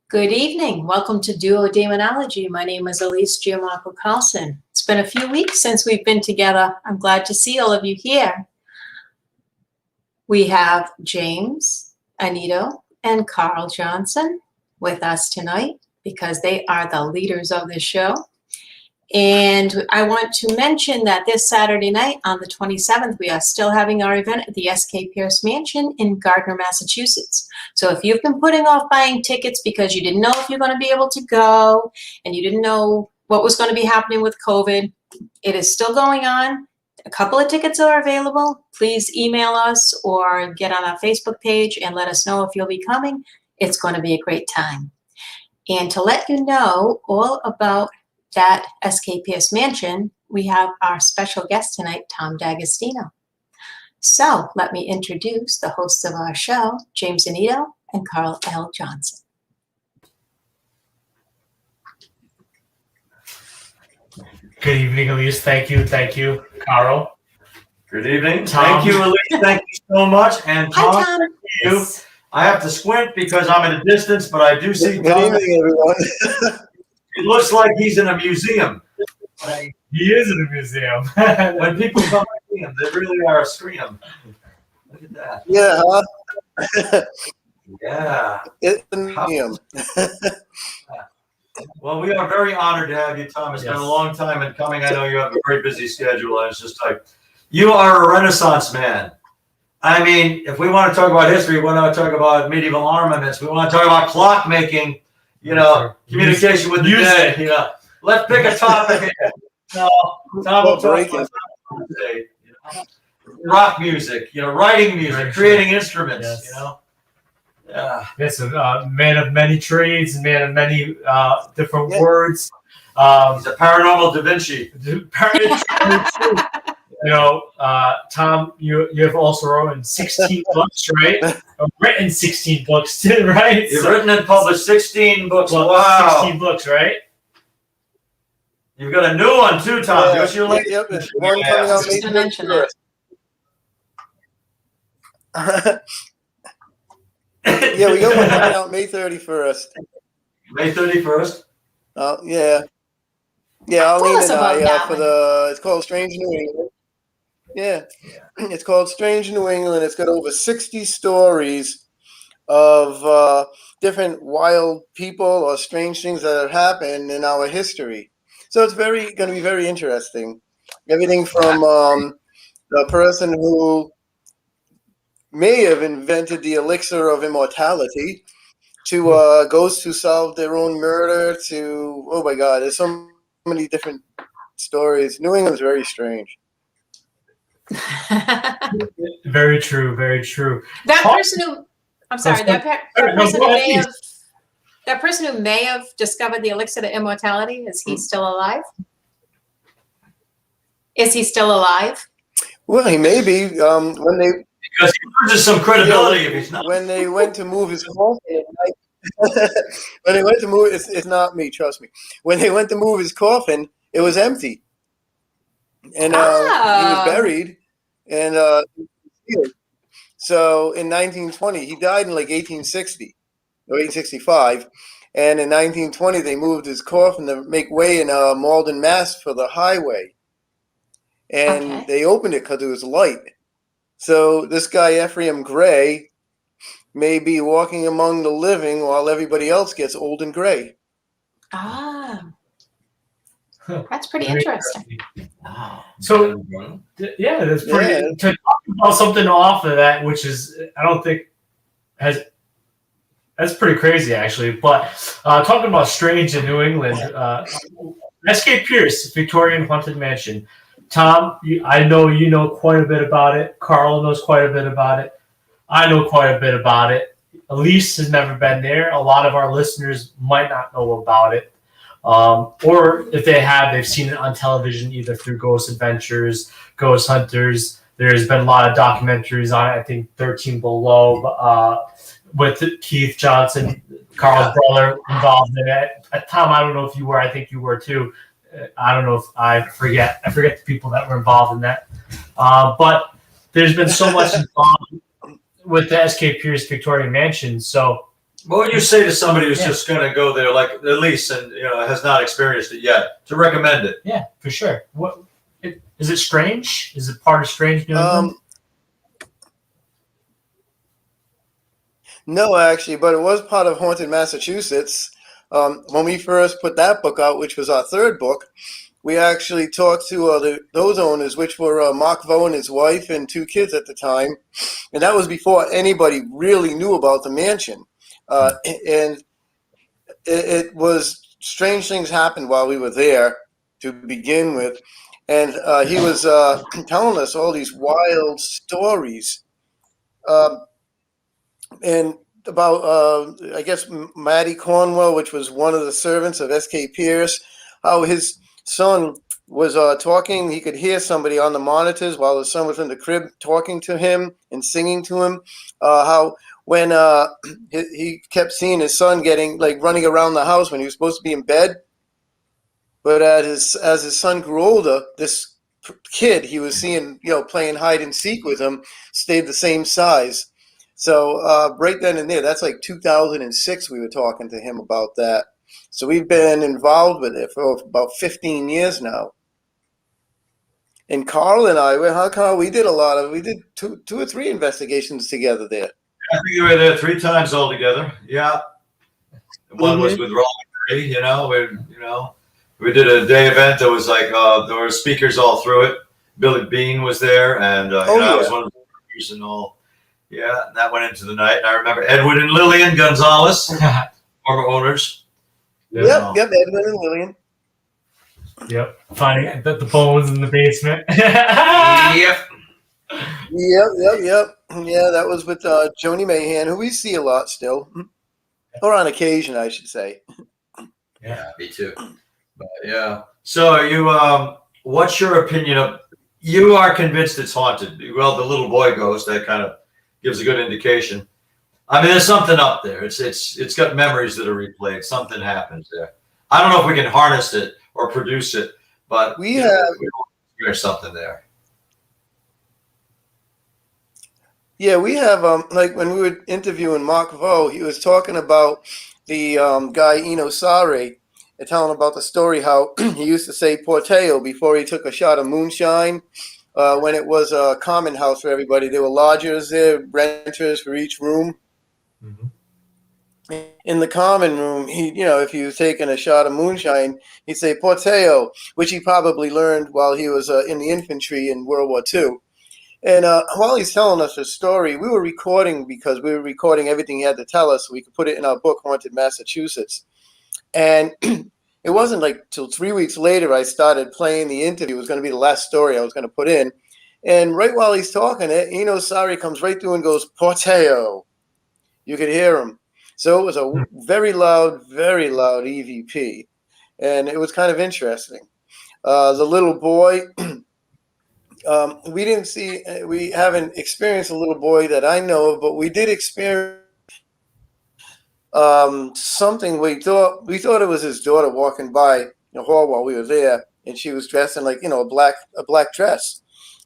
Good evening. Welcome to Duo Daemonologie. My name is Elise Giammarco Carlson. It's been a few weeks since we've been together. I'm glad to see all of you here. We have James, Anita, and Carl Johnson with us tonight because they are the leaders of the show. And I want to mention that this Saturday night on the 27th, we are still having our event at the SK Pierce Mansion in Gardner, Massachusetts. So if you've been putting off buying tickets because you didn't know if you're going to be able to go and you didn't know what was going to be happening with COVID, it is still going on. A couple of tickets are available. Please email us or get on our Facebook page and let us know if you'll be coming. It's going to be a great time. And to let you know all about that SK Pierce Mansion, we have our special guest tonight, Tom D'Agostino. So let me introduce the hosts of our show, James Anito and Carl L. Johnson. Good evening, Elise. Thank you, Carl. Good evening. Tom. Thank you, Elise. Thank you so much. And Tom, Hi, Tom. thank you. I have to squint because I'm at a distance, but I do see Tom. Good evening, everyone. It looks like he's in a museum. He is in a museum. When people come to see him, they really are a scream. Look at that. Yeah, huh? Yeah. It's a museum. Well, we are very honored to have you, Tom. It's been a long time in coming. I know you have a very busy schedule. And it's just like, you are a Renaissance man. I mean, if we want to talk about history, we want to talk about medieval armaments, we want to talk about clockmaking, communication with the dead, Let's pick a topic. No, Tom will talk about today. Rock music, writing music, creating instruments, Yeah. Yes, a man of many trades, a man of many different words. He's a paranormal Da Vinci. Tom, you have also written 16 books, right? Written 16 books, right? You've written and published 16 books. Wow. 16 books, right? You've got a new one too, Tom. Yeah. What's your latest? Yep, it's one coming out Just to mention that. Yeah, we got one coming out May 31st. May 31st? Yeah. Yeah, Tell Arlene us and about I, that it's called Strange New England. Yeah. It's called Strange New England. It's got over 60 stories of different wild people or strange things that have happened in our history. So it's going to be very interesting. Everything from the person who may have invented the elixir of immortality to ghosts who solved their own murder to, oh my God, there's so many different stories. New England's very strange. Very true, very true. That person who, I'm sorry, that person who may have discovered the elixir to immortality, is he still alive? Is he still alive? Well, he may be. Because he loses some credibility if he's not. When they went to move his coffin, when they went to move, it's not me, trust me. When they went to move his coffin, it was empty, and he was buried, and so in 1920, he died in like 1860 or 1865, and in 1920 they moved his coffin to make way in Malden, Mass, for the highway, and they opened it because it was light. So this guy Ephraim Gray may be walking among the living while everybody else gets old and gray. Ah, that's pretty interesting. So, yeah, that's pretty. Yeah. To talk about something off of that, which is, I don't think that's pretty crazy, actually. But talking about strange in New England, SK Pierce Victorian Haunted Mansion. Tom, I know you know quite a bit about it. Carl knows quite a bit about it. I know quite a bit about it. Elise has never been there. A lot of our listeners might not know about it. Or if they have, they've seen it on television, either through Ghost Adventures, Ghost Hunters. There's been a lot of documentaries on it. I think 13 Below with Keith Johnson, Carl's brother, involved in it. Tom, I don't know if you were. I think you were too. I don't know if I forget the people that were involved in that. But there's been so much involved with the SK Pierce Victorian Mansion. So, What would you say to somebody who's Yeah. just going to go there, like at least, and has not experienced it yet, to recommend it? yeah, for sure. Is it strange? Is it part of Strange New England? No, actually, but it was part of Haunted Massachusetts. When we first put that book out, which was our third book, we actually talked to those owners, which were Mark Vo and his wife and 2 kids at the time. And that was before anybody really knew about the mansion. And it was strange things happened while we were there to begin with. And he was telling us all these wild stories. And about, I guess, Maddie Cornwell, which was one of the servants of SK Pierce, how his son was talking. He could hear somebody on the monitors while his son was in the crib talking to him and singing to him. How when he kept seeing his son getting running around the house when he was supposed to be in bed. But as his son grew older, this kid he was seeing, playing hide and seek with him, stayed the same size. So right then and there, that's like 2006, we were talking to him about that. So we've been involved with it for about 15 years now. And Carl and I, we did we did two or three investigations together there. I think you were there 3 times altogether. Yeah. One was with Rolling Tree, we did a day event that was like, there were speakers all through it. Billy Bean was there, and I was one of the speakers and all. Yeah, and that went into the night. And I remember Edwin and Lillian Gonzalez, former owners. Yep, Edwin and Lillian. Yep, finding the bones in the basement. Yep. Yep. Yeah, that was with Joni Mahan, who we see a lot still. Or on occasion, I should say. Yeah, me too. But yeah. So you, what's your opinion of? You are convinced it's haunted. Well, the little boy ghost, that kind of gives a good indication. I mean, there's something up there. It's got memories that are replayed. Something happens there. I don't know if we can harness it or produce it, but there's something there. Yeah, we have like when we were interviewing Mark Vo, he was talking about the guy Eno Sare, and telling about the story how he used to say Porteo before he took a shot of moonshine. When it was a common house for everybody, there were lodgers there, renters for each room. Mm-hmm. In the common room, if he was taking a shot of moonshine, he'd say Porteo, which he probably learned while he was in the infantry in World War II. And while he's telling us his story, we were recording because we were recording everything he had to tell us so we could put it in our book, Haunted Massachusetts. And it wasn't like till 3 weeks later I started playing the interview. It was going to be the last story I was going to put in. And right while he's talking, Eno Sare comes right through and goes, Porteo. You could hear him. So it was a very loud EVP. And it was kind of interesting. The little boy, we haven't experienced a little boy that I know of, but we did experience something. We thought it was his daughter walking by the hall while we were there, and she was dressed in a black dress.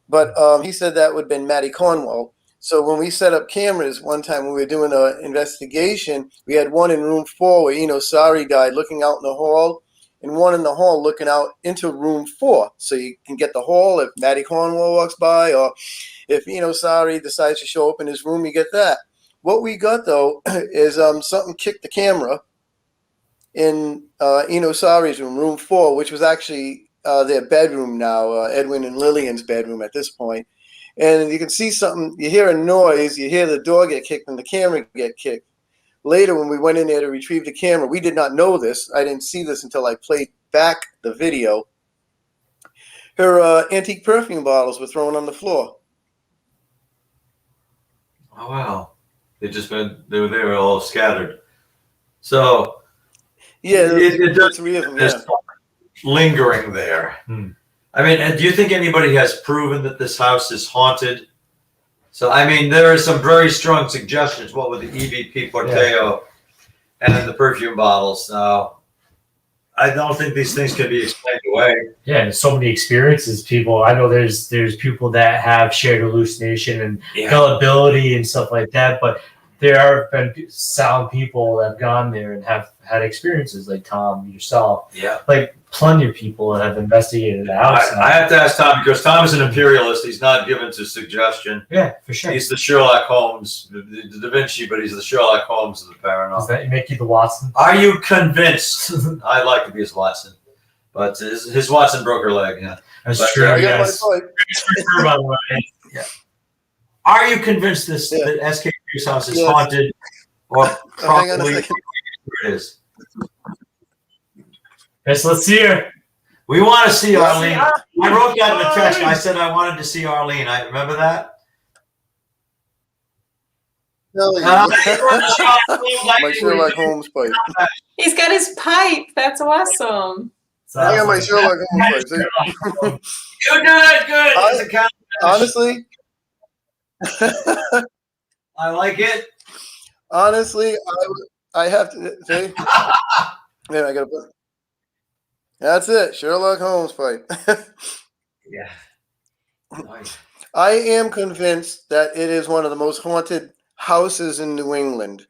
But he said that would have been Maddie Cornwell. So when we set up cameras one time when we were doing an investigation, we had one in room 4 where Eno Sare died looking out in the hall, and one in the hall looking out into room 4. So you can get the hall if Maddie Cornwell walks by, or if Eno Sare decides to show up in his room, you get that. What we got, though, is something kicked the camera in Eno Sare's room, room 4, which was actually their bedroom now, Edwin and Lillian's bedroom at this point. And you can see something, you hear a noise, you hear the door get kicked and the camera get kicked. Later, when we went in there to retrieve the camera, we did not know this. I didn't see this until I played back the video. Her antique perfume bottles were thrown on the floor. Oh, wow. They were there all scattered. So, yeah, it does 3 of them, there's lingering there. I mean, do you think anybody has proven that this house is haunted? So, I mean, there are some very strong suggestions. What with the EVP Porteo and the perfume bottles? Now, I don't think these things can be explained away. Yeah, and so many experiences. People, I know there's people that have shared hallucination and gullibility and stuff like that, but there have been sound people that have gone there and have had experiences like Tom, yourself. Yeah. Like plenty of people that have investigated the house. I have to ask Tom because Tom is an imperialist. He's not given to suggestion. Yeah, for sure. He's the Sherlock Holmes, the Da Vinci, but he's the Sherlock Holmes of the paranormal. Does that make you the Watson? Are you convinced? I'd like to be his Watson, but his Watson broke her leg. Yeah, That's but, true. I got Yes. my point. By the way. Yeah. Are you convinced that SK Pierce house is haunted, or Hang on a probably second. where it is? Yes, let's see her. We want to see Let's Arlene. I wrote that in the text. I said I wanted to see Arlene. I remember that. Tell you. My Sherlock Holmes pipe. He's got his pipe. That's awesome. I got my Sherlock Holmes pipe. See? You did it good. It's a compliment. Honestly, I like it. honestly, I have to say. Man, I gotta put. That's it, Sherlock Holmes pipe. Yeah. Nice. I am convinced that it is one of the most haunted houses in New England,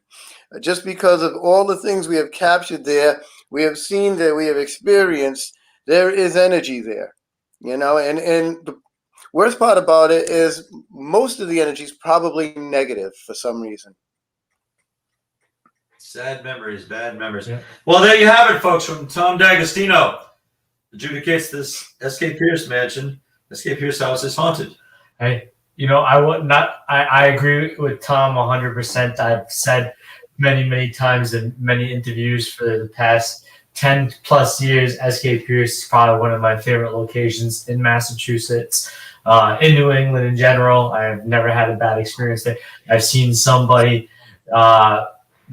just because of all the things we have captured there, we have seen there, we have experienced. There is energy there, and the worst part about it is most of the energy is probably negative for some reason. Sad memories, bad memories. Yeah. Well, there you have it, folks, from Tom D'Agostino. Adjudicates this SK Pierce mansion. SK Pierce house is haunted. Hey, I agree with Tom 100%. I've said many times in many interviews for the past 10 plus years, SK Pierce is probably one of my favorite locations in Massachusetts, in New England in general. I've never had a bad experience there. I've seen somebody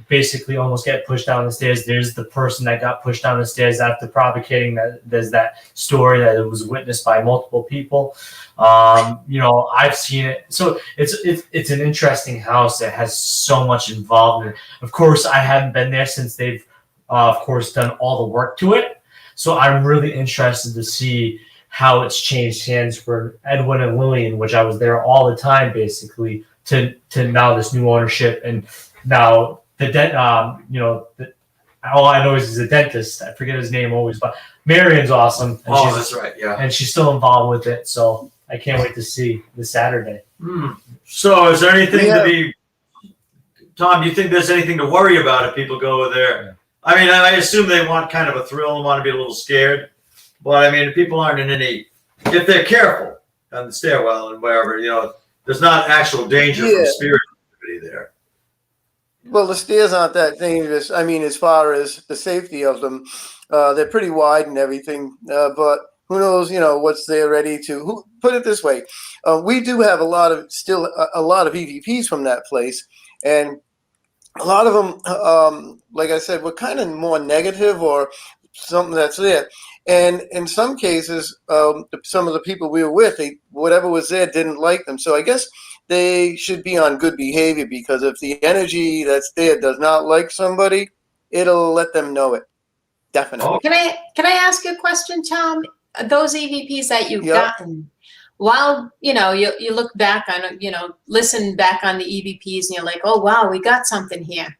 basically almost get pushed down the stairs. There's the person that got pushed down the stairs after provocating. There's that story that it was witnessed by multiple people. I've seen it. So it's an interesting house that has so much involvement. Of course, I haven't been there since they've, of course, done all the work to it. So I'm really interested to see how it's changed hands for Edwin and Lillian, which I was there all the time, basically, to now this new ownership. And now all I know is he's a dentist. I forget his name always, but Marion's awesome. And That's right. Yeah. And she's still involved with it. So I can't wait to see this Saturday. So is there anything to be, Tom, do you think there's anything to worry about if people go there? Yeah. I mean, I assume they want kind of a thrill and want to be a little scared. But I mean, if people aren't in any, if they're careful on the stairwell and wherever, there's not actual danger from spirit activity there. Well, the stairs aren't that dangerous. I mean, as far as the safety of them, they're pretty wide and everything. But who knows, what's there ready to. Put it this way, we do have a lot of EVPs from that place, and a lot of them, like I said, were kind of more negative or something that's there. And in some cases, some of the people we were with, whatever was there didn't like them. So I guess they should be on good behavior, because if the energy that's there does not like somebody, it'll let them know it. Definitely. Can I ask you a question, Tom? Those EVPs that you've gotten, while you look back on listen back on the EVPs and you're like, oh wow, we got something here.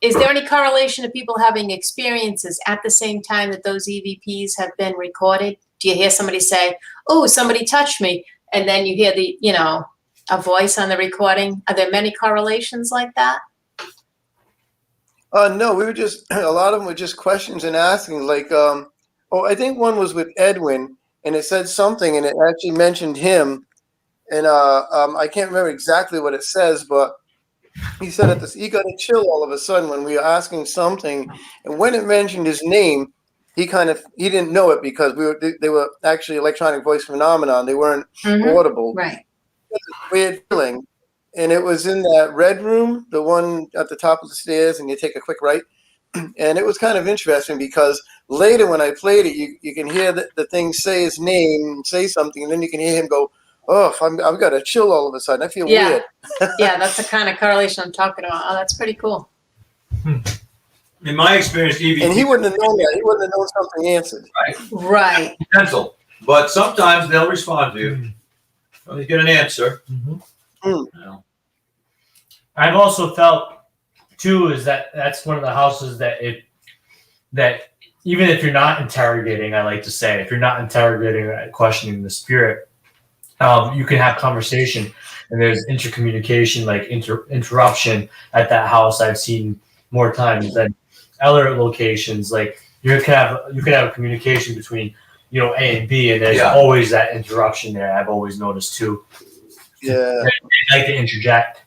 Is there any correlation to people having experiences at the same time that those EVPs have been recorded? Do you hear somebody say, oh, somebody touched me, and then you hear a voice on the recording? Are there many correlations like that? No, we were just, a lot of them were just questions and asking, like, I think one was with Edwin, and it said something, and it actually mentioned him, and I can't remember exactly what it says, but he said he got a chill all of a sudden when we were asking something, and when it mentioned his name, he didn't know it because they were actually electronic voice phenomenon. They weren't audible. Right. Weird feeling. And it was in that red room, the one at the top of the stairs, and you take a quick right. And it was kind of interesting because later when I played it, you can hear the thing say his name, say something, and then you can hear him go, oh, I've got a chill all of a sudden. I feel weird. Yeah, that's the kind of correlation I'm talking about. Oh, that's pretty cool. In my experience, EVP And he wouldn't have known that. He wouldn't have known something answered. Right. potential, but sometimes they'll respond to you. When you get an answer. Mhm. Mm. You know. I've also felt too is that's one of the houses that even if you're not interrogating, I like to say, if you're not interrogating or questioning the spirit, you can have conversation, and there's intercommunication, like interruption at that house. I've seen more times than other locations. Like you can have a communication between A and B, and there's always that interruption there. I've always noticed too. Yeah. They like to interject.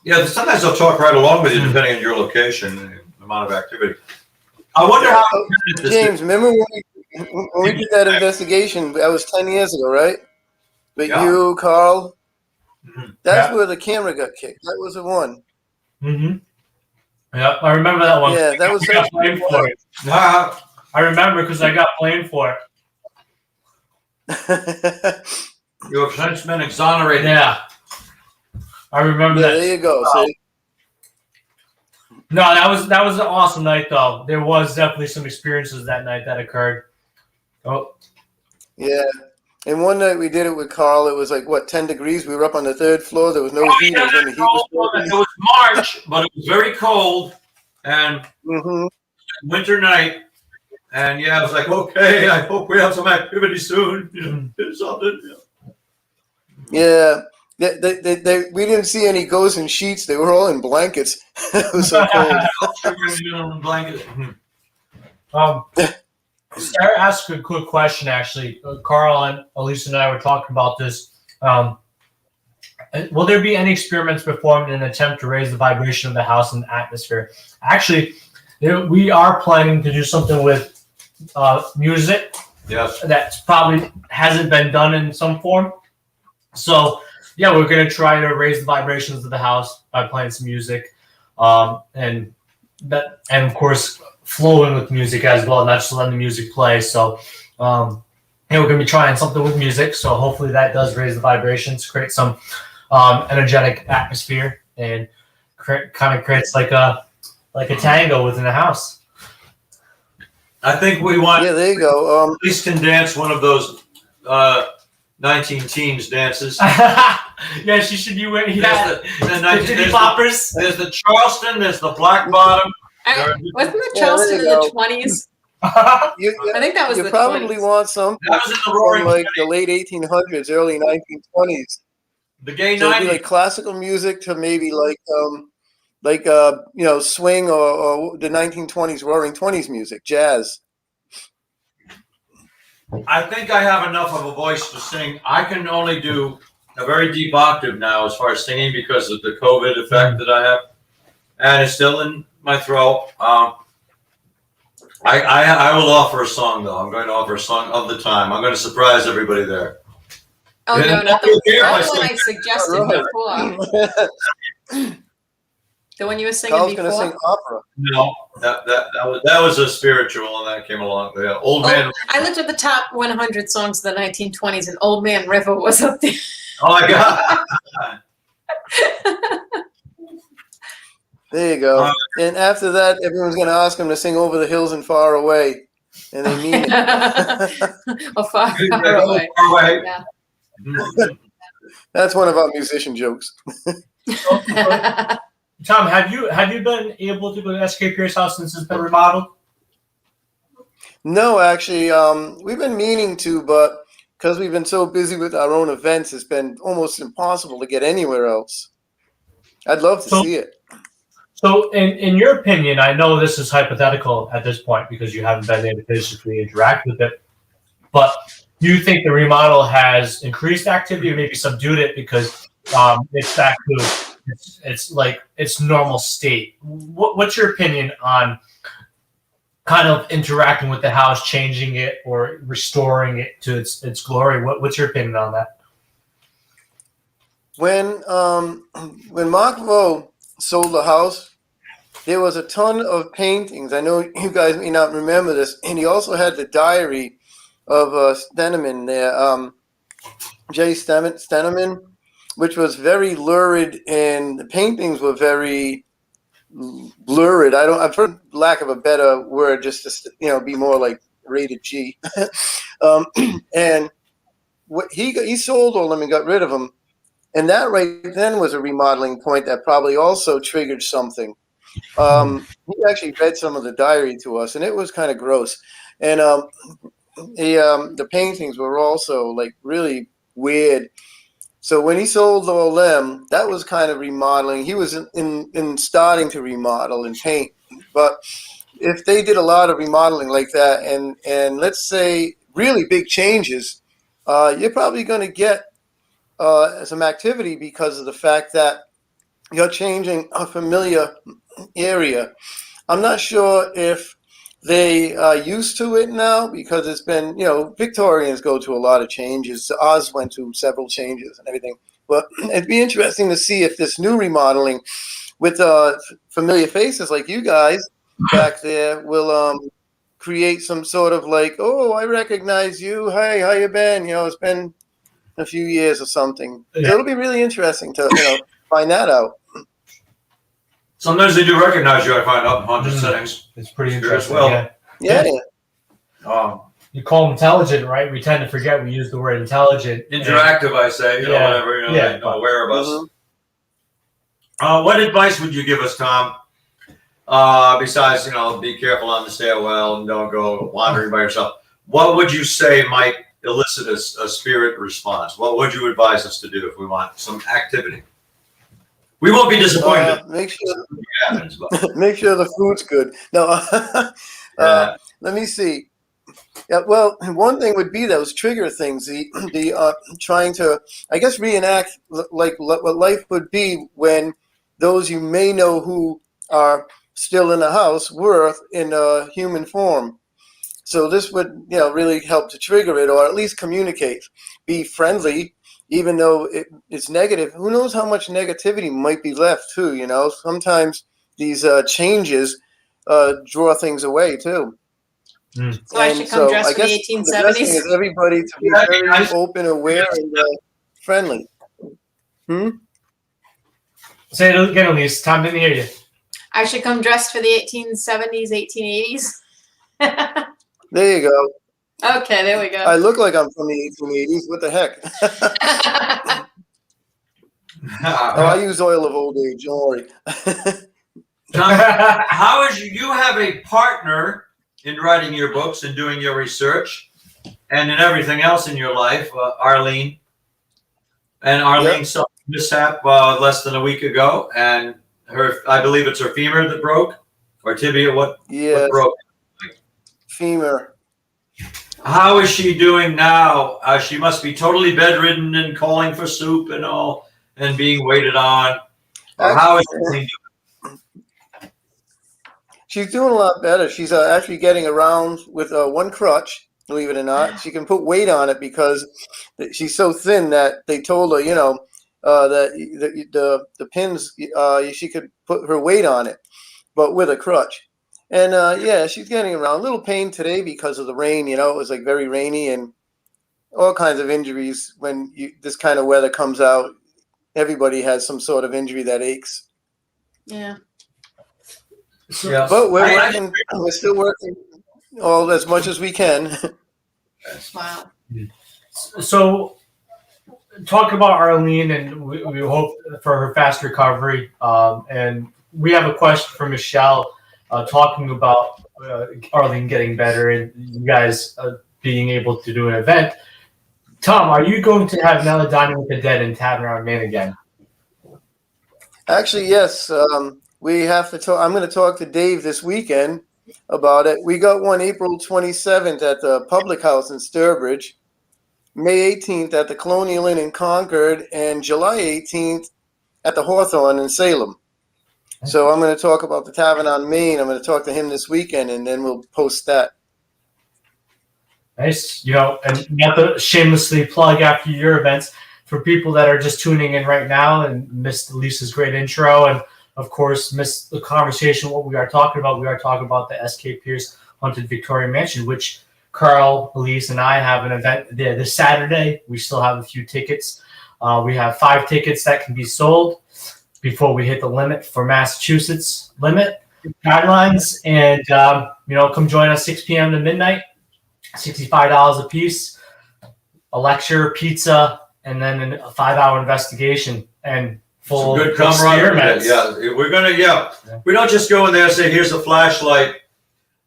Yeah, sometimes they'll talk right along with you depending on your location and the amount of activity. I wonder how James, remember when we did that investigation? That was 10 years ago, right? But Yeah. you, Carl, that's Yeah. where the camera got kicked. That was the one. Mm-hmm. Yeah, I remember that one. Yeah, that was I got blamed for it. I remember because I got blamed for it. You have since been exonerated. Yeah, I remember that. There you go. See? No, that was an awesome night though. There was definitely some experiences that night that occurred. Oh, Yeah. And one night we did it with Carl. It was like, 10 degrees? We were up on the 3rd floor. There was no heat. It was when the heat was working. It was March, but it was very cold and winter night. And I was like, okay, I hope we have some activity soon. Do something. Yeah. We didn't see any ghosts in sheets. They were all in blankets. It was so cold. Blanket. Sarah asked a quick question. Actually, Carl and Elisa and I were talking about this. Will there be any experiments performed in an attempt to raise the vibration of the house and the atmosphere? Actually, we are planning to do something with music. Yes. That probably hasn't been done in some form. So, yeah, we're going to try to raise the vibrations of the house by playing some music. And of course, flowing with music as well, not just letting the music play. So, we're going to be trying something with music. So hopefully that does raise the vibrations, create some energetic atmosphere, and kind of creates like a tango within the house. I think we want. Yeah, there you go. Elise can dance one of those 19 teens dances. Yeah, she should be wearing the titty poppers. There's the Charleston. There's the Black Bottom. Wasn't the Charleston in the 20s? I think that was you the probably 20s. Want something That was in the Roaring from like the late 1800s, early 1920s. The gay So it'd be 90s. like classical music to maybe swing or the 1920s, Roaring 20s music, jazz. I think I have enough of a voice to sing. I can only do a very deep octave now as far as singing because of the COVID effect that I have, and it's still in my throat. I will offer a song though. I'm going to offer a song of the time. I'm going to surprise everybody there. Oh, And no, not the one I suggested Right. before. The one you were singing Carl's going to before? sing opera. No, that was a spiritual, and that came along. The old man. I looked at the top 100 songs of the 1920s, and Old Man River was up there. Oh my God! There you go. And after that, everyone's going to ask him to sing Over the Hills and Far Away. And they mean it. Or far, far away. Far away. Yeah. That's one of our musician jokes. Tom, have you been able to go to SK Pierce House since it's been remodeled? No, actually, we've been meaning to, but because we've been so busy with our own events, it's been almost impossible to get anywhere else. I'd love to see it. So, in your opinion, I know this is hypothetical at this point because you haven't been able to physically interact with it, but do you think the remodel has increased activity or maybe subdued it because it's back to it's like its normal state? What's your opinion on kind of interacting with the house, changing it or restoring it to its glory? What's your opinion on that? When Mark Lowe sold the house, there was a ton of paintings. I know you guys may not remember this, and he also had the diary of Steneman there, Jay Steneman, which was very lurid, and the paintings were very lurid. I've heard, lack of a better word, just to be more like rated G. And what he sold all of them and got rid of them, and that right then was a remodeling point that probably also triggered something. He actually read some of the diary to us, and it was kind of gross. And the paintings were also like really weird. So when he sold all them, that was kind of remodeling. He was in starting to remodel and paint. But if they did a lot of remodeling like that, and let's say really big changes, you're probably going to get some activity because of the fact that you're changing a familiar area. I'm not sure if they are used to it now because it's been, Victorians go to a lot of changes. Oz went to several changes and everything. But it'd be interesting to see if this new remodeling with familiar faces like you guys back there will create some sort of like, oh, I recognize you. Hey, how you been? It's been a few years or something. Yeah. So it'll be really interesting to find that out. Sometimes they do recognize you. I find out in haunted settings. It's pretty Sure, interesting. well. Yeah. You call them intelligent, right? We tend to forget we use the word intelligent. Interactive, I say. Whatever. They know aware of us. Mm-hmm. What advice would you give us, Tom? Besides, be careful on the stairwell and don't go wandering by yourself. What would you say might elicit a spirit response? What would you advise us to do if we want some activity? We won't be disappointed. Make sure the food's good. No, let me see. Yeah, well, one thing would be those trigger things. The trying to, I guess, reenact like what life would be when those you may know who are still in the house were in a human form. So this would, really help to trigger it, or at least communicate, be friendly. Even though it's negative, who knows how much negativity might be left too, Sometimes these changes draw things away too. So I should come dressed for the 1870s? The best thing is everybody to be very open, aware, and friendly. Say it again, Elise. Tom didn't hear you. I should come dressed for the 1870s, 1880s? There you go. Okay, there we go. I look like I'm from the 1880s. What the heck? I use oil of old age. Don't worry. Tom, how is you have a partner in writing your books and doing your research and in everything else in your life, Arlene. And Arlene saw a mishap less than a week ago, and I believe it's her femur that broke, or tibia. What broke? Femur. How is she doing now? She must be totally bedridden and calling for soup and all, and being waited on. How is she doing? She's doing a lot better. She's actually getting around with one crutch, believe it or not. She can put weight on it because she's so thin that they told her, that the pins, she could put her weight on it, but with a crutch. And she's getting around. A little pain today because of the rain. It was like very rainy and all kinds of injuries. When this kind of weather comes out, everybody has some sort of injury that aches. Yeah. Yeah. But we're still working all as much as we can. Wow. So, talk about Arlene, and we hope for her fast recovery. And we have a question from Michelle talking about Arlene getting better and you guys being able to do an event. Tom, are you going to have Nella Dining with the Dead in Tavern on Main again? Actually, yes. We have to talk. I'm going to talk to Dave this weekend about it. We got one April 27th at the Public House in Sturbridge, May 18th at the Colonial Inn in Concord, and July 18th at the Hawthorne in Salem. So I'm going to talk about the Tavern on Main. I'm going to talk to him this weekend, and then we'll post that. Nice. And not to shamelessly plug after your events for people that are just tuning in right now and missed Lisa's great intro and of course, missed the conversation. What we are talking about, the SK Pierce Haunted Victorian Mansion, which Carl, Elise, and I have an event there this Saturday. We still have a few tickets. We have 5 tickets that can be sold. before we hit the limit for Massachusetts limit guidelines. And, come join us 6 p.m. to midnight, $65 a piece, a lecture, pizza, and then a 5-hour investigation and full Some good camaraderie. experiments. Yeah, we're gonna. Yeah, we don't just go in there and say, "Here's a flashlight.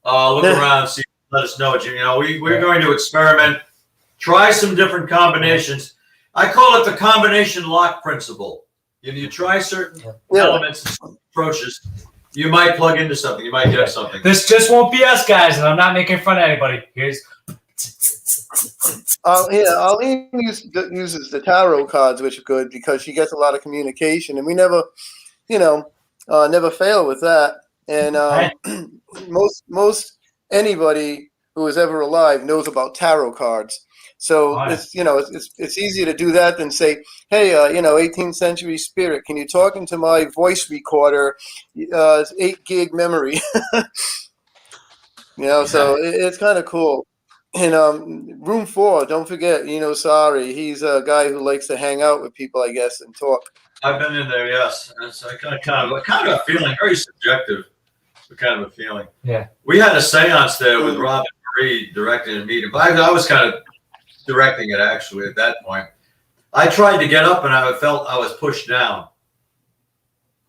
Look around, see, let us know what you know." We're going to experiment, try some different combinations. I call it the combination lock principle. If you try certain elements and approaches, you might plug into something. You might get something. This just won't be us, guys, and I'm not making fun of anybody. Here's. Arlene uses the tarot cards, which are good because she gets a lot of communication, and we never, never fail with that. And most anybody who is ever alive knows about tarot cards. So it's easier to do that than say, hey, 18th century spirit, can you talk into my voice recorder? It's 8 gig memory. So it's kind of cool. And room 4, don't forget, sorry, he's a guy who likes to hang out with people, I guess, and talk. I've been in there, yes. It's kind of a feeling, very subjective, but kind of a feeling. Yeah. We had a seance there with Rob and Marie directing a meeting, but I was kind of directing it actually at that point. I tried to get up and I felt I was pushed down.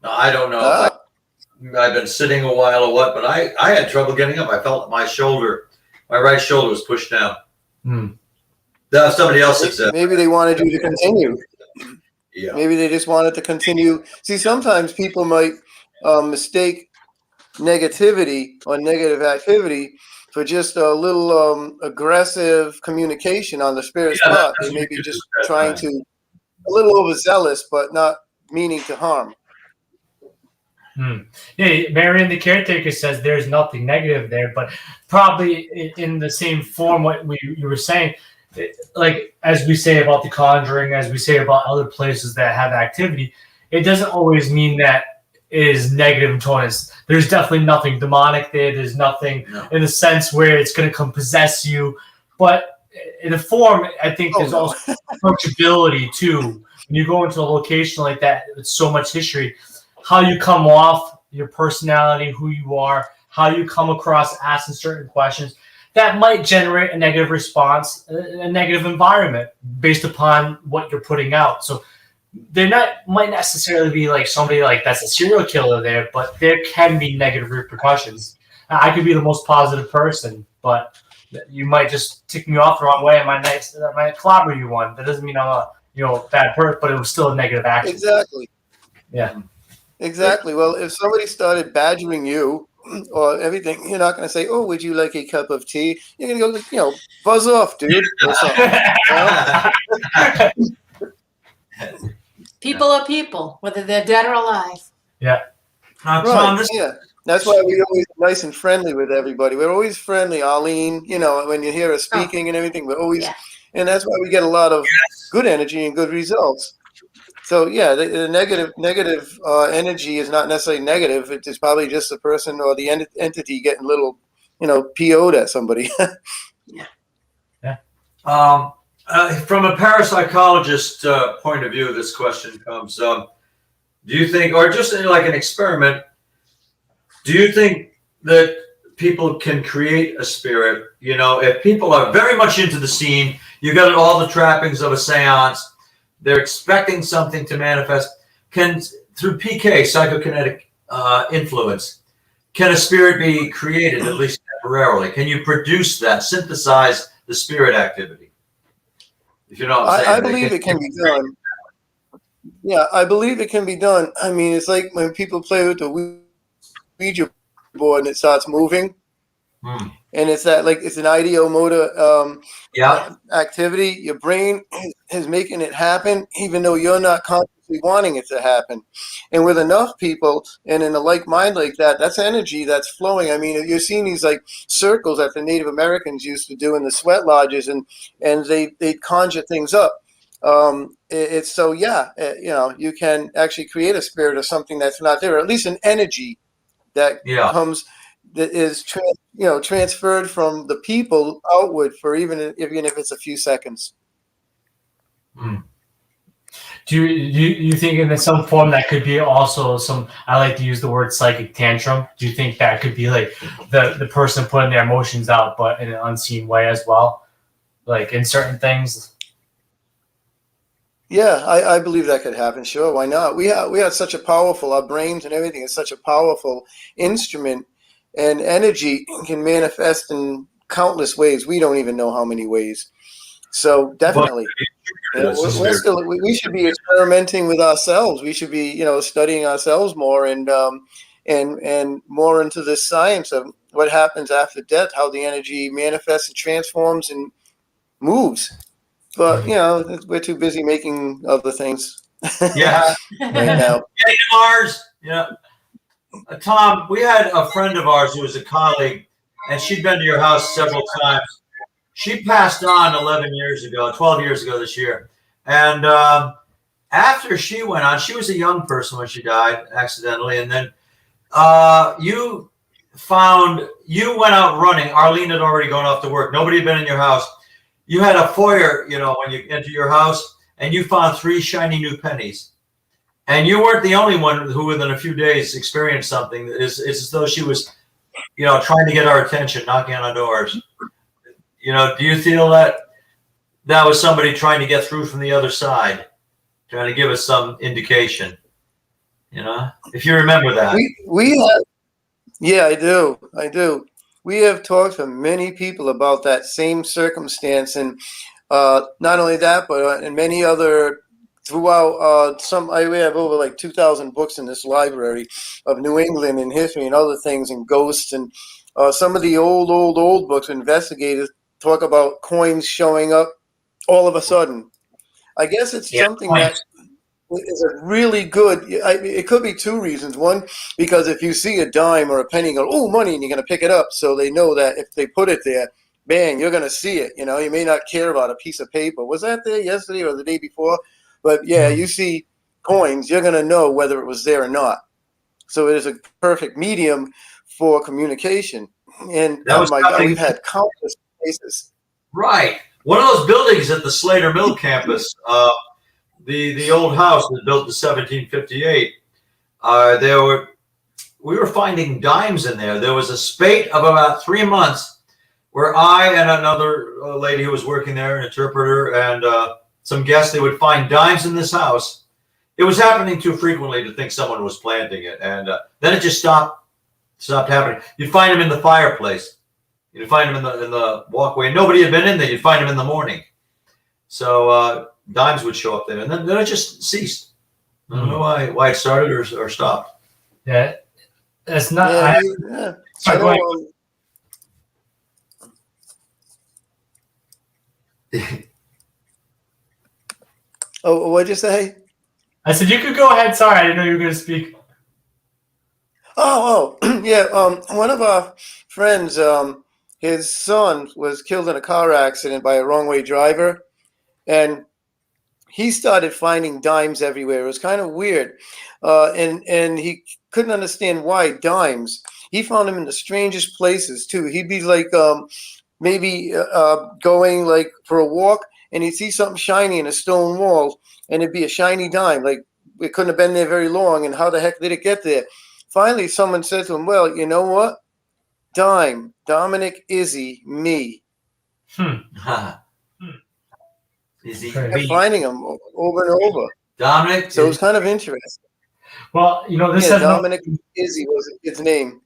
Now, I don't know if I've been sitting a while or what, but I had trouble getting up. I felt my right shoulder was pushed down. Somebody else had said. Maybe they wanted you to continue. Yeah. Maybe they just wanted to continue. See, sometimes people might mistake negativity or negative activity for just a little aggressive communication on the spirit's part. They may be just trying to, a little overzealous, but not meaning to harm. Yeah, Marion, the caretaker, says there's nothing negative there, but probably in the same form what you were saying, like as we say about the Conjuring, as we say about other places that have activity, it doesn't always mean that it is negative in tone. There's definitely nothing demonic there. There's nothing in the sense where it's going to come possess you, but in a form, I think there's also approachability too. When you go into a location like that with so much history, how you come off, your personality, who you are, how you come across asking certain questions, that might generate a negative response, a negative environment based upon what you're putting out. So might necessarily be like somebody like that's a serial killer there, but there can be negative repercussions. I could be the most positive person, but you might just tick me off the wrong way. I might clobber you one. That doesn't mean I'm a bad person, but it was still a negative action. Exactly. Yeah. Exactly. Well, if somebody started badgering you or everything, you're not going to say, "Oh, would you like a cup of tea?" You're going to go, buzz off, dude, or something. People are people, whether they're dead or alive. Yeah. Tom, That's why we're always nice and friendly with everybody. We're always friendly, Arlene. When you hear us speaking and everything, we're always, and that's why we get a lot of good energy and good results. So the negative energy is not necessarily negative. It's probably just the person or the entity getting a little, PO'd at somebody. From a parapsychologist point of view, this question comes: do you think, or just like an experiment, do you think that people can create a spirit? If people are very much into the scene, you got all the trappings of a seance. They're expecting something to manifest. Through PK, psychokinetic influence, can a spirit be created, at least temporarily? Can you produce that, synthesize the spirit activity? If you know what I'm saying. I believe it can be done. Yeah, I believe it can be done. I mean, it's like when people play with the Ouija board and it starts moving. And it's it's an ideomotor activity. Your brain is making it happen, even though you're not consciously wanting it to happen. And with enough people and in a like mind like that, that's energy that's flowing. I mean, you're seeing these circles that the Native Americans used to do in the sweat lodges, and they conjure things up. You can actually create a spirit of something that's not there, or at least an energy that comes. That is transferred from the people outward for even if it's a few seconds. you think in some form that could be also some, I like to use the word psychic tantrum. Do you think that could be like the person putting their emotions out, but in an unseen way as well? Like in certain things? Yeah, I believe that could happen. Sure, why not? We have such a powerful, our brains and everything is such a powerful instrument, and energy can manifest in countless ways. We don't even know how many ways. So definitely, we should be experimenting with ourselves. We should be, studying ourselves more and more into this science of what happens after death, how the energy manifests and transforms and moves. But we're too busy making other things. Yeah. Right now. Yeah, Mars. Yeah. Tom, we had a friend of ours who was a colleague, and she'd been to your house several times. She passed on 11 years ago, 12 years ago this year. And after she went on, she was a young person when she died accidentally. And then you went out running. Arlene had already gone off to work. Nobody had been in your house. You had a foyer, when you enter your house, and you found 3 shiny new pennies. And you weren't the only one who within a few days experienced something. It's as though she was, trying to get our attention, knocking on doors. Do you feel that was somebody trying to get through from the other side, trying to give us some indication? If you remember that. Yeah, I do. We have talked to many people about that same circumstance, and not only that, but in many other throughout we have over like 2,000 books in this library of New England and history and other things and ghosts, and some of the old books. Investigators talk about coins showing up all of a sudden. I guess it's something that is a really good. It could be 2 reasons. One, because if you see a dime or a penny, you go, "Oh, money," and you're going to pick it up. So they know that if they put it there, bang, you're going to see it. You may not care about a piece of paper. Was that there yesterday or the day before? But yeah, you see coins, you're going to know whether it was there or not. So it is a perfect medium for communication. And oh my God, we've had countless cases. Right. One of those buildings at the Slater Mill campus, the old house was built in 1758. We were finding dimes in there. There was a spate of about 3 months where I and another lady who was working there, an interpreter, and some guests, they would find dimes in this house. It was happening too frequently to think someone was planting it, and then it just stopped happening. You'd find them in the fireplace. You'd find them in the walkway. Nobody had been in there. You'd find them in the morning. So dimes would show up there, and then it just ceased. I don't know why it started or stopped. Yeah, it's not. Oh, what'd you say? I said you could go ahead. Sorry, I didn't know you were going to speak. Oh, yeah. One of our friends, his son was killed in a car accident by a wrong-way driver, and he started finding dimes everywhere. It was kind of weird, and he couldn't understand why dimes. He found them in the strangest places too. He'd be like maybe going like for a walk, and he'd see something shiny in a stone wall, and it'd be a shiny dime. Like it couldn't have been there very long, and how the heck did it get there? Finally, someone said to him, "Well, you know what? Dime, Dominic, Izzy, me." Izzy, kept finding them over and over. Dominic. So it was kind of interesting. Well, this yeah, Dominic Izzy was his name.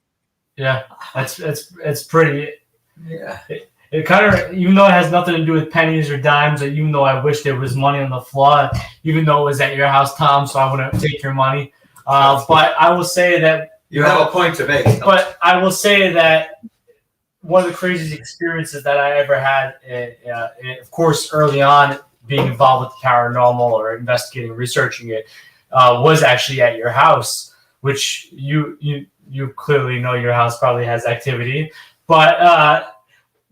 Yeah, it's pretty. Yeah. It kind of, even though it has nothing to do with pennies or dimes, or even though I wish there was money on the floor, even though it was at your house, Tom, so I wouldn't take your money. But I will say that you have a point to make. But I will say that one of the craziest experiences that I ever had, of course, early on, being involved with the paranormal or investigating, researching it, was actually at your house, which you clearly know your house probably has activity. But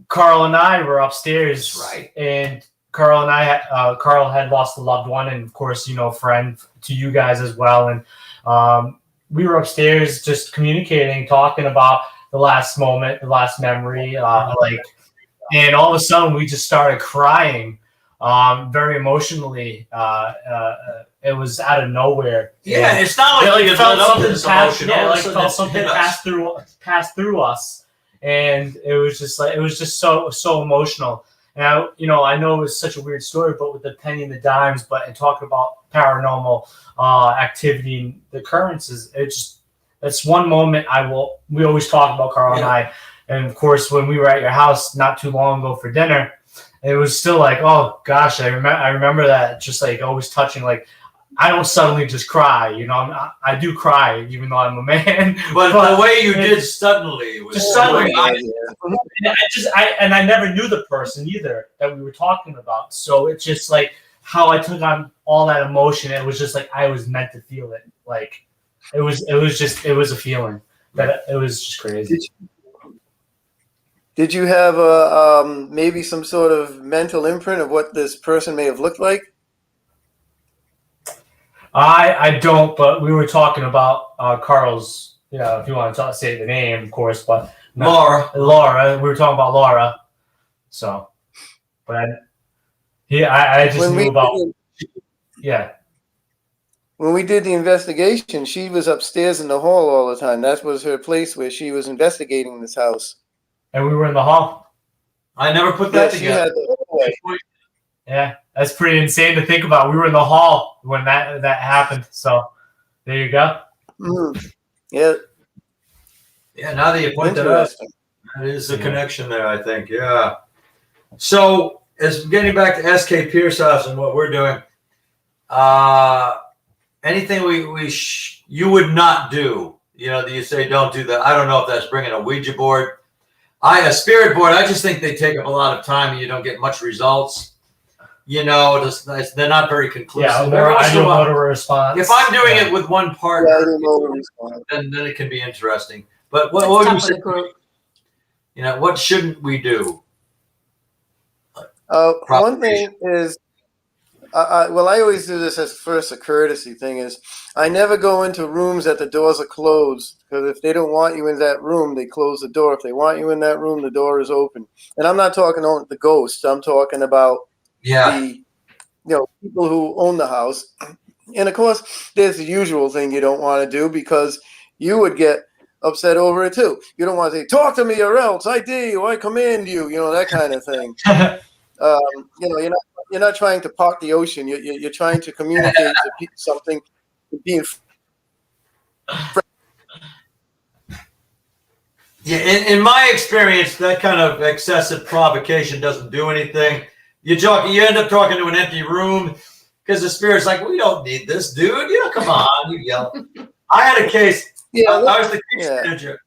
Carl and I were upstairs, right? And Carl had lost a loved one, and of course, friend to you guys as well. And we were upstairs just communicating, talking about the last moment, the last memory, and all of a sudden we just started crying, very emotionally. it was out of nowhere. Yeah, And it's not like you felt felt something this pass, emotion. yeah, All of a like sudden felt it's something hit us. pass through us, and it was just like, it was just so emotional. And I know it was such a weird story, but with the penny and the dimes, but and talking about paranormal activity and the occurrences, that's one moment we always talk about, Carl and I. And of course, when we were at your house not too long ago for dinner, it was still like, oh gosh, I remember that, just like always touching. Like, I don't suddenly just cry, I do cry even though I'm a man. But the way you did suddenly was just suddenly. Yeah. I never knew the person either that we were talking about. So it's just like how I took on all that emotion. It was just like I was meant to feel it. Like it was a feeling that it was just crazy. Did you have maybe some sort of mental imprint of what this person may have looked like? I don't, but we were talking about Carl's. If you want to say the name, of course, but Laura. We were talking about Laura. So, but I just knew about. Yeah. When we did the investigation, she was upstairs in the hall all the time. That was her place where she was investigating this house. And we were in the hall. I never put that She together. had the hallway. Yeah, that's pretty insane to think about. We were in the hall when that happened. So there you go. Yeah. Yeah, now that you point that out, that is the connection there, I think. Yeah. So, as getting back to SK Pierce House and what we're doing, anything you would not do, that you say don't do that. I don't know if that's bringing a Ouija board. A spirit board, I just think they take up a lot of time and you don't get much results. They're not very conclusive. Yeah, I don't know a response. If I'm doing it with one partner, then it can be interesting. But what would you say? What shouldn't we do? One thing is, I always do this as first a courtesy thing is, I never go into rooms that the doors are closed, because if they don't want you in that room, they close the door. If they want you in that room, the door is open. And I'm not talking about the ghosts. I'm talking about the people who own the house. And of course, there's the usual thing you don't want to do, because you would get upset over it too. You don't want to say, talk to me or else, I dare you, I command you, that kind of thing. You're not trying to park the ocean. You're trying to communicate to something. Yeah, in my experience, that kind of excessive provocation doesn't do anything. You end up talking to an empty room because the spirit's like, we don't need this, dude. Come on, you yell. I had a case. I was the case manager.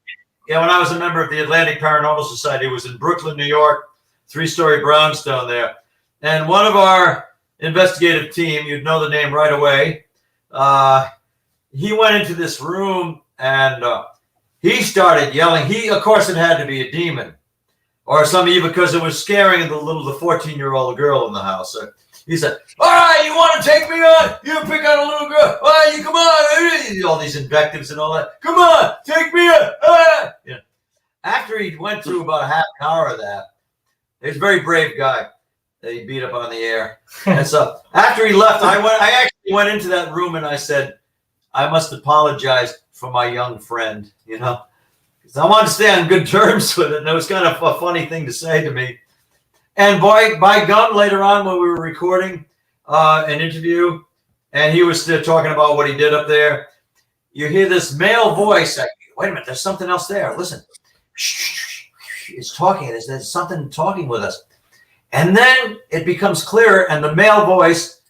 Yeah, when I was a member of the Atlantic Paranormal Society, it was in Brooklyn, New York, 3-story brownstone there. And one of our investigative team, you'd know the name right away, he went into this room and he started yelling. Of course, it had to be a demon or something, because it was scaring the 14-year-old girl in the house. He said, all right, you want to take me on? You pick on a little girl. All right, you come on. All these invectives and all that. Come on, take me on. After he went through about a half an hour of that, he's a very brave guy that he beat up on the air. And so after he left, I actually went into that room and I said, I must apologize for my young friend, because I wanted to stay on good terms with it. And it was kind of a funny thing to say to me. And by gum, later on when we were recording an interview and he was still talking about what he did up there, you hear this male voice like, wait a minute, there's something else there. Listen. It's talking. There's something talking with us. And then it becomes clearer, and the male voice,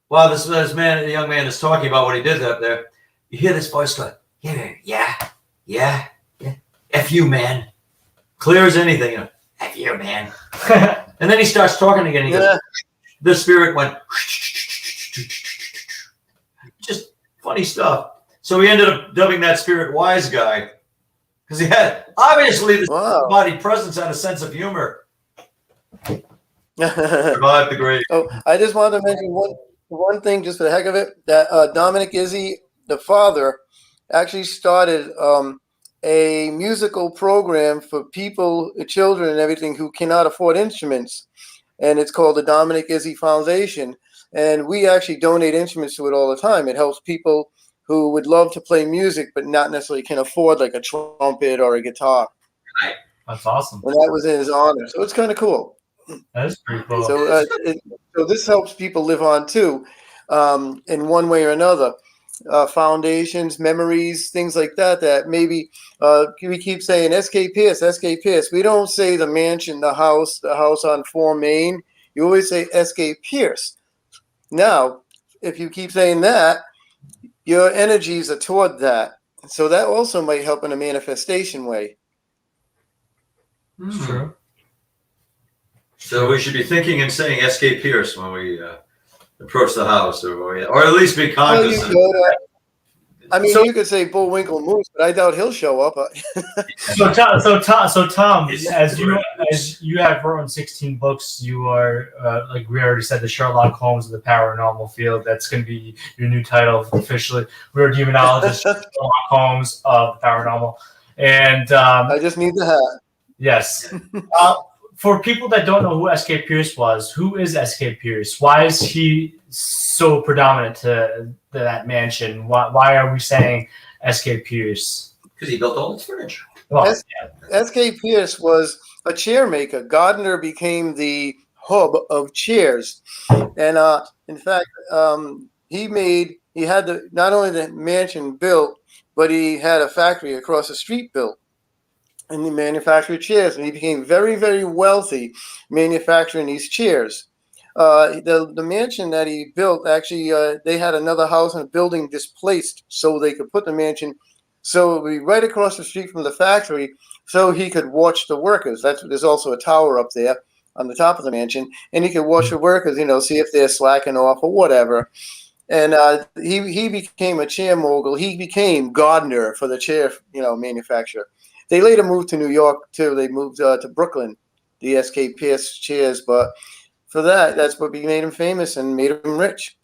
while this man, the young man, is talking about what he did up there, you hear this voice go, yeah. F you, man. Clear as anything. F you, man. And then he starts talking again. He goes, the spirit went, just funny stuff. So we ended up dubbing that spirit Wise Guy, because he had, obviously, this body presence had a sense of humor. Survived the grave. Oh, I just wanted to mention one thing, just for the heck of it, that Dominic Izzy, the father, actually started a musical program for people, children and everything, who cannot afford instruments. And it's called the Dominic Izzy Foundation. And we actually donate instruments to it all the time. It helps people who would love to play music but not necessarily can afford like a trumpet or a guitar. That's awesome. And that was in his honor. So it's kind of cool. That is pretty cool. So, so this helps people live on too, in one way or another. Foundations, memories, things like that. That maybe we keep saying SK Pierce, SK Pierce. We don't say the mansion, the house on 4 Main. You always say SK Pierce. Now, if you keep saying that, your energies are toward that. So that also might help in a manifestation way. True. So we should be thinking and saying SK Pierce when we approach the house, or at least be Well, you cognizant. could, I mean, you could say Bullwinkle Moose, but I doubt he'll show up. So Tom, as you have written 16 books, you are like we already said, the Sherlock Holmes of the paranormal field. That's going to be your new title officially. We're demonologists, Sherlock Holmes of the paranormal, and I just need the hat. yes. For people that don't know who SK Pierce was, who is SK Pierce? Why is he so predominant to that mansion? Why are we saying SK Pierce? Because he built all his furniture. Well, SK Pierce was a chair maker. Gardner became the hub of chairs, and in fact, he had not only the mansion built, but he had a factory across the street built. And he manufactured chairs, and he became very, very wealthy manufacturing these chairs. The mansion that he built, actually, they had another house and a building displaced so they could put the mansion. So it would be right across the street from the factory so he could watch the workers. There's also a tower up there on the top of the mansion, and he could watch the workers, see if they're slacking off or whatever. And he became a chair mogul. He became Gardner for the chair, manufacturer. They later moved to New York too. They moved to Brooklyn, the SK Pierce chairs. But for that's what made him famous and made him rich.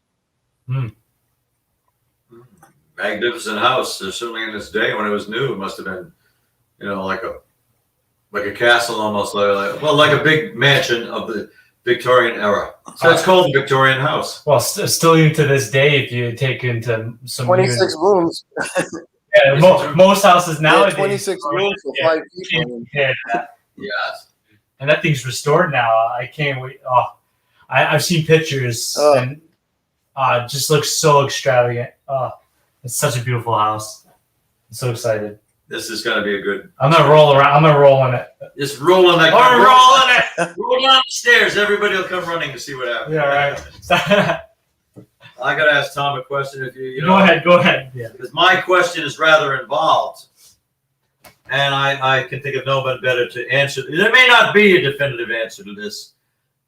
Magnificent house. Certainly in this day when it was new, it must have been, like a castle almost, like a big mansion of the Victorian era. So it's called the Victorian house. Well, still even to this day, if you take into some 26 rooms. Yeah, most houses nowadays. 26 rooms for 5 people. Yes. And that thing's restored now. I can't wait. Oh, I've seen pictures and it just looks so extravagant. Oh, it's such a beautiful house. I'm so excited. This is going to be a good. I'm gonna roll around. I'm gonna roll in it. Just rolling that. I'm rolling it. Roll down the stairs. Everybody will come running to see what happens. Yeah, right. I got to ask Tom a question. If you Go ahead. Yeah. Because my question is rather involved, and I can think of no one better to answer. There may not be a definitive answer to this.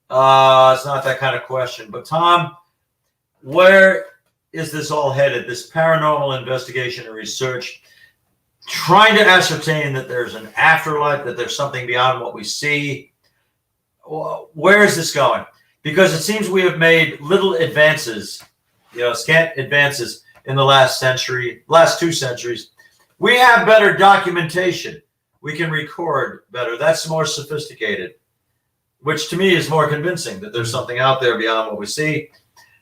It's not that kind of question. But Tom, where is this all headed? This paranormal investigation and research, trying to ascertain that there's an afterlife, that there's something beyond what we see. Where is this going? Because it seems we have made little advances, scant advances in the last 2 centuries. We have better documentation. We can record better. That's more sophisticated, which to me is more convincing that there's something out there beyond what we see.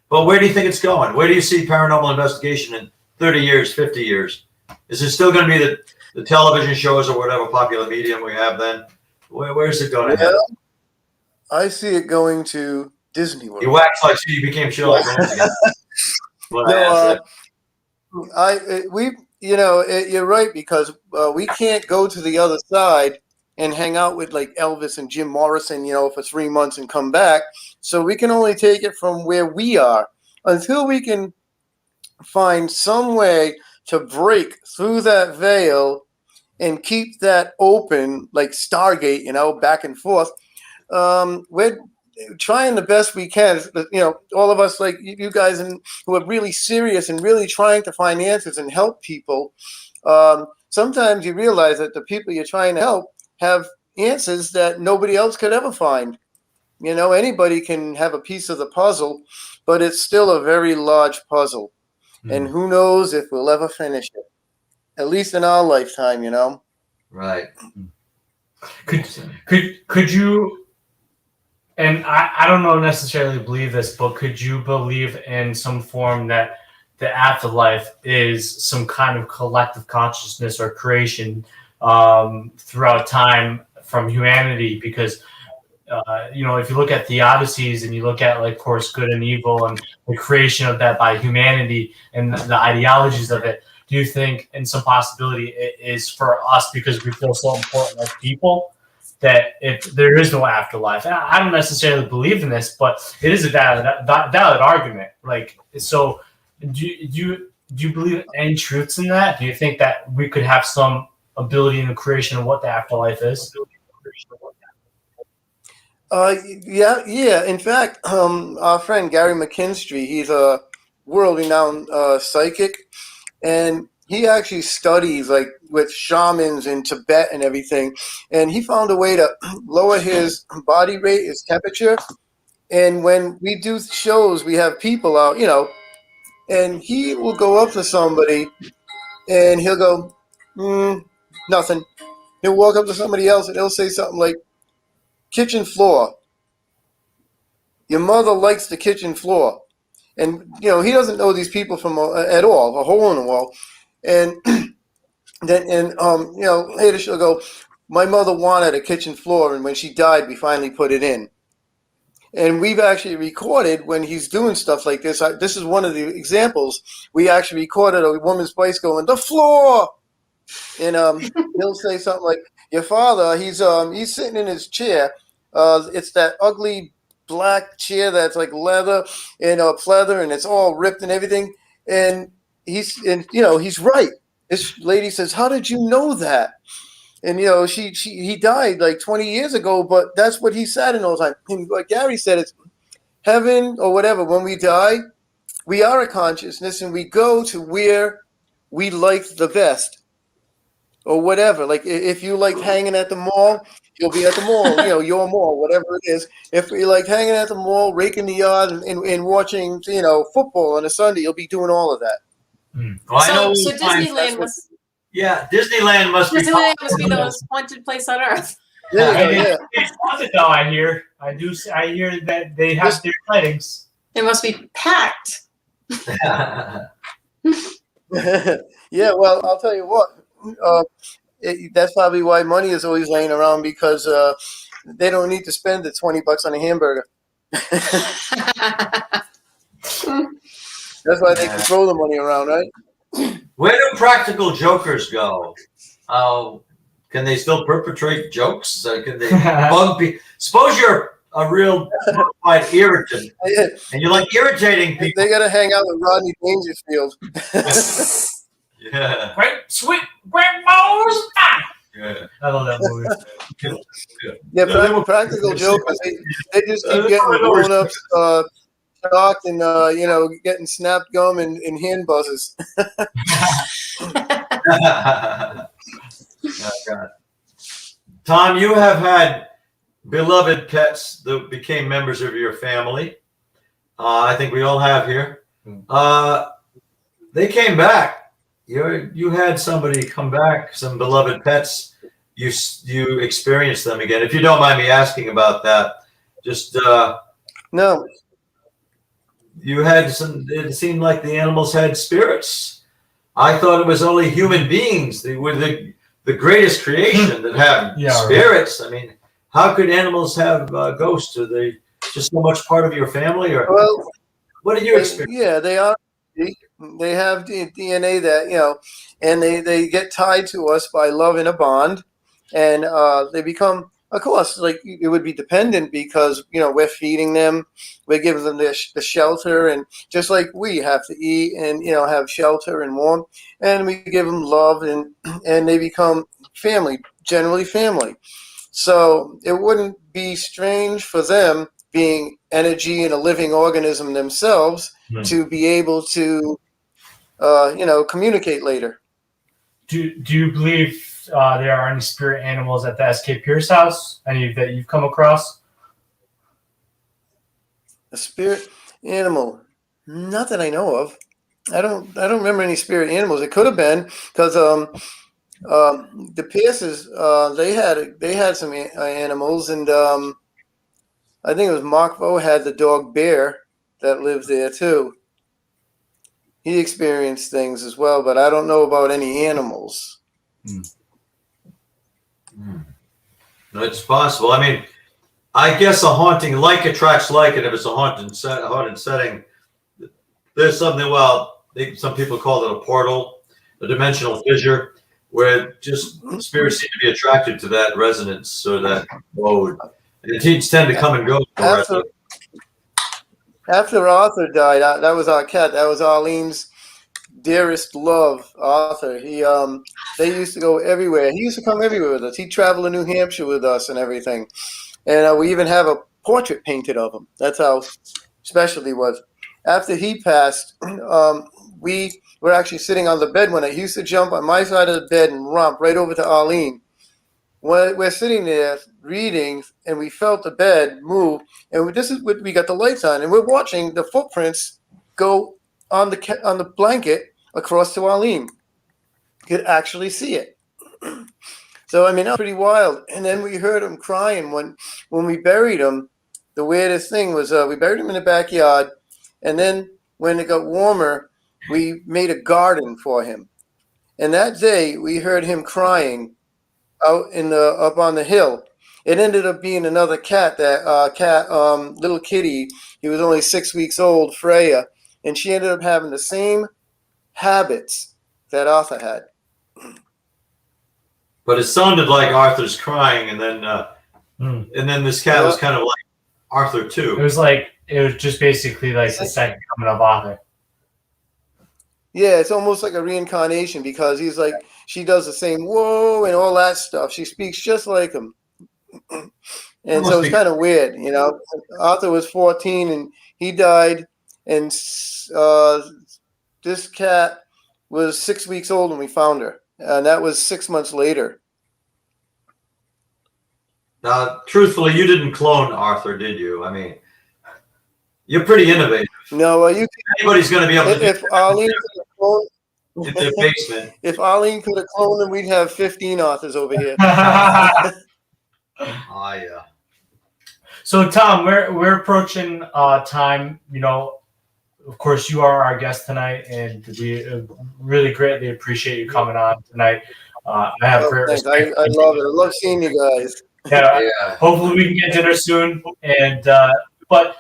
But where do you think it's going? Where do you see paranormal investigation in 30 years, 50 years? Is it still going to be the television shows or whatever popular medium we have then? Where's it going? I see it going to Disney World. You waxed like you became Sherlock Holmes again. You're right, because we can't go to the other side and hang out with like Elvis and Jim Morrison, for 3 months and come back. So we can only take it from where we are until we can find some way to break through that veil and keep that open, like Stargate, back and forth. We're trying the best we can, all of us, like you guys, who are really serious and really trying to find answers and help people. Sometimes you realize that the people you're trying to help have answers that nobody else could ever find. Anybody can have a piece of the puzzle, but it's still a very large puzzle. And who knows if we'll ever finish it, at least in our lifetime, Right. Could you And I don't know necessarily believe this, but could you believe in some form that the afterlife is some kind of collective consciousness or creation throughout time from humanity? Because if you look at the Odysseys and you look at, like, of course, good and evil and the creation of that by humanity and the ideologies of it, do you think in some possibility it is for us because we feel so important as people that if there is no afterlife? I don't necessarily believe in this, but it is a valid argument. Like, so do you believe any truths in that? Do you think that we could have some ability in the creation of what the afterlife is? Yeah. In fact, our friend Gary McKinstry, he's a world-renowned psychic, and he actually studies like with shamans in Tibet and everything. And he found a way to lower his body rate, his temperature. And when we do shows, we have people out, and he will go up to somebody and he'll go, nothing. He'll walk up to somebody else and he'll say something like, kitchen floor. Your mother likes the kitchen floor. And, he doesn't know these people from at all, a hole in the wall. And then, later she'll go, my mother wanted a kitchen floor, and when she died, we finally put it in. And we've actually recorded when he's doing stuff like this. This is one of the examples. We actually recorded a woman's voice going, the floor! And he'll say something like, your father, he's sitting in his chair. It's that ugly black chair that's like leather and pleather, and it's all ripped and everything. And he's right. This lady says, how did you know that? And he died like 20 years ago, but that's what he said in all the time. And like Gary said, it's heaven or whatever. When we die, we are a consciousness, and we go to where we like the best or whatever. Like if you like hanging at the mall, you'll be at the mall, your mall, whatever it is. If you like hanging at the mall, raking the yard and watching, football on a Sunday, you'll be doing all of that. Well, I know So Disneyland must. Yeah, Disneyland must be the most haunted place on earth. Yeah. It's haunted, though. I hear that they have their sightings. It must be packed. Yeah, well, I'll tell you what. That's probably why money is always laying around, because they don't need to spend the $20 on a hamburger. That's why they can throw the money around, right? Where do practical jokers go? Can they still perpetrate jokes? Can they bug people? Suppose you're a real irritant, and you like irritating people. They got to hang out with Rodney Dangerfield. Yeah. Great sweet grandma's pie. Yeah, I love that movie. Yeah, practical jokers. They just keep getting blown up, shocked, and getting snap gum and hand buzzes. Oh, God. Tom, you have had beloved pets that became members of your family. I think we all have here. They came back. You had somebody come back, some beloved pets. You experienced them again. If you don't mind me asking about that, just no. You had some. It seemed like the animals had spirits. I thought it was only human beings. They were the greatest creation that have spirits. Right. I mean, how could animals have ghosts? Are they just so much part of your family, or what did you experience? Yeah, they are. They have DNA that, and they get tied to us by love in a bond, and they become, of course, like it would be dependent because, we're feeding them, we're giving them the shelter, and just like we have to eat and, have shelter and warmth, and we give them love, and they become family, generally family. So it wouldn't be strange for them, being energy and a living organism themselves, to be able to communicate later. Do you believe there are any spirit animals at the SK Pierce house? Any that you've come across? A spirit animal? Not that I know of. I don't remember any spirit animals. It could have been because the Pierces they had some animals, and I think it was Mark Vo had the dog Bear that lived there too. He experienced things as well, but I don't know about any animals. It's possible. I mean, I guess a haunting, like attracts like, and if it's a haunted setting, there's something. Well, some people call it a portal, a dimensional fissure, where just spirits seem to be attracted to that resonance or that mode. And it tend to come and go. After Arthur died, that was our cat. That was Arlene's dearest love, Arthur. They used to go everywhere. He used to come everywhere with us. He'd travel to New Hampshire with us and everything. And we even have a portrait painted of him. That's how special he was. After he passed, we were actually sitting on the bed one night. He used to jump on my side of the bed and romp right over to Arlene. We're sitting there reading, and we felt the bed move, and we got the lights on, and we're watching the footprints go on the blanket across to Arlene. You could actually see it. So I mean, that was pretty wild. And then we heard him crying when we buried him. The weirdest thing was we buried him in the backyard, and then when it got warmer, we made a garden for him. And that day we heard him crying out up on the hill. It ended up being another cat, little kitty. He was only 6 weeks old, Freya, and she ended up having the same habits that Arthur had. But it sounded like Arthur's crying, and then this cat was kind of like Arthur too. It was just basically like the second coming of Arthur. Yeah, it's almost like a reincarnation because he's like, she does the same whoa and all that stuff. She speaks just like him. And so it's kind of weird, you know. Arthur was 14 and he died, and this cat was 6 weeks old when we found her, and that was 6 months later. Now, truthfully, you didn't clone Arthur, did you? I mean, you're pretty innovative. No, anybody's going to be able to if Arlene in their basement. If Arlene could have cloned him, we'd have 15 authors over here. Oh yeah. So Tom, we're approaching time. You know, of course, you are our guest tonight, and we really greatly appreciate you coming on tonight. I have great respect. I love it. I love seeing you guys. Yeah. Hopefully, we can get dinner soon. And but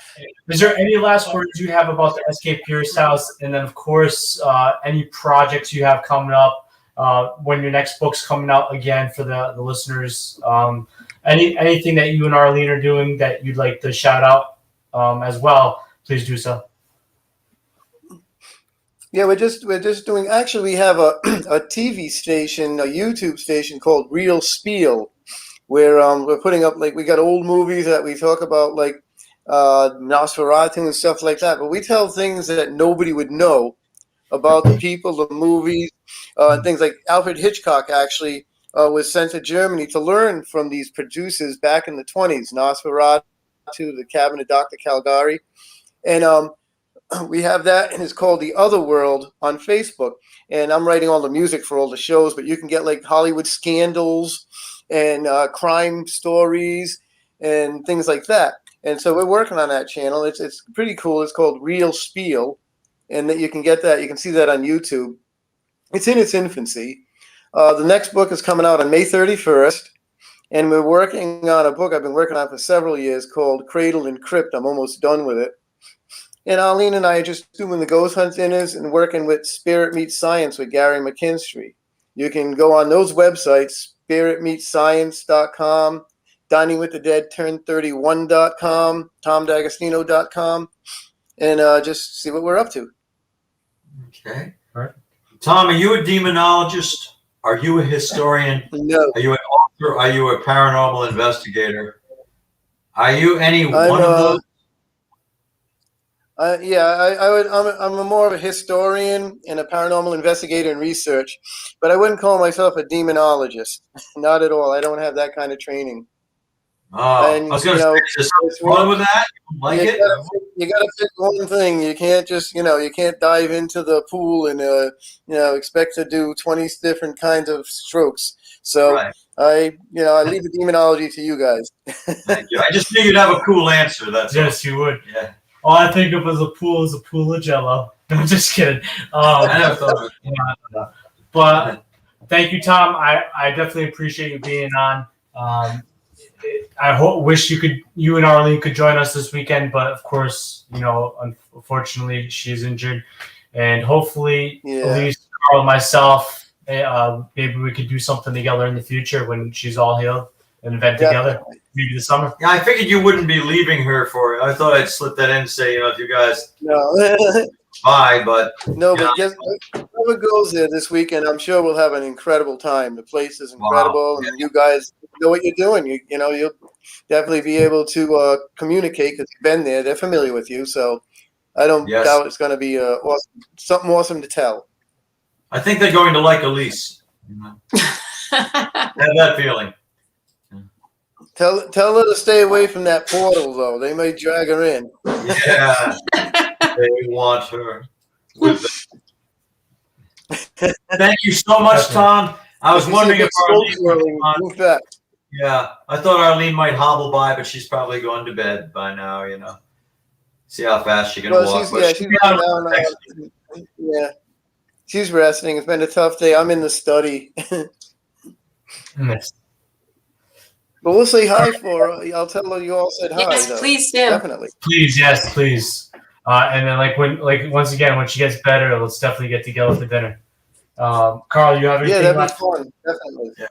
is there any last words you have about the SK Pierce House? And then, of course, any projects you have coming up, when your next book's coming out again for the listeners. Anything that you and Arlene are doing that you'd like to shout out as well, please do so. Yeah, we're just doing. Actually, we have a TV station, a YouTube station called Real Spiel, where we're putting up, like, we got old movies that we talk about, like Nosferatu and stuff like that. But we tell things that nobody would know about the people, the movies, things like Alfred Hitchcock actually was sent to Germany to learn from these producers back in the 1920s, Nosferatu, The Cabinet of Dr. Caligari. And we have that, and it's called The Other World on Facebook. And I'm writing all the music for all the shows, but you can get like Hollywood scandals and crime stories and things like that. And so we're working on that channel. It's pretty cool. It's called Real Spiel, and that you can get that. You can see that on YouTube. It's in its infancy. The next book is coming out on May 31st, and we're working on a book I've been working on for several years called Cradle and Crypt. I'm almost done with it. And Arlene and I are just doing the ghost hunt dinners and working with Spirit Meets Science with Gary McKinstry. You can go on those websites, spiritmeetscience.com, diningwiththedeadturn31.com, tomdagostino.com, and just see what we're up to. Okay. All right. Tom, are you a demonologist? Are you a historian? No. Are you an author? Are you a paranormal investigator? Are you any one of those? I'm more of a historian and a paranormal investigator and research, but I wouldn't call myself a demonologist. Not at all. I don't have that kind of training. Oh, And, I was going to you know, say, is there something wrong with that? Like you it? gotta pick one thing. You can't just, you can't dive into the pool and, expect to do 20 different kinds of strokes. So Right. I leave the demonology to you guys. Thank you. I just knew you'd have a cool answer. That's Yes, you would. all. Yeah. All I think of as a pool is a pool of Jello. I'm just kidding. I never thought of it. But thank you, Tom. I definitely appreciate you being on. Wish you and Arlene could join us this weekend, but of course, unfortunately, she's injured, and hopefully, at least Carl and myself, maybe we could do something together in the future when she's all healed, an event together, maybe this summer. Yeah, I figured you wouldn't be leaving her for it. I thought I'd slip that in and say, if you guys bye, but no, but just whoever goes there this weekend, I'm sure we'll have an incredible time. The place is incredible, and you guys know what you're doing. You'll definitely be able to communicate because you've been there. They're familiar with you, so I don't doubt it's going to be something awesome to tell. I think they're going to like Elise. I have that feeling. Tell her to stay away from that portal, though. They may drag her in. Yeah, they want her. Thank you so much, Tom. I was wondering if Arlene move back. Yeah, I thought Arlene might hobble by, but she's probably gone to bed by now. See how fast she can walk. She's resting. It's been a tough day. I'm in the study. Nice. But we'll say hi for her. I'll tell her you all said hi. Yes, though. please do. Definitely. Please, yes, please. And then once again, when she gets better, let's definitely get together for dinner. Carl, you have anything? Yeah, that'd be fun. Definitely. Yeah.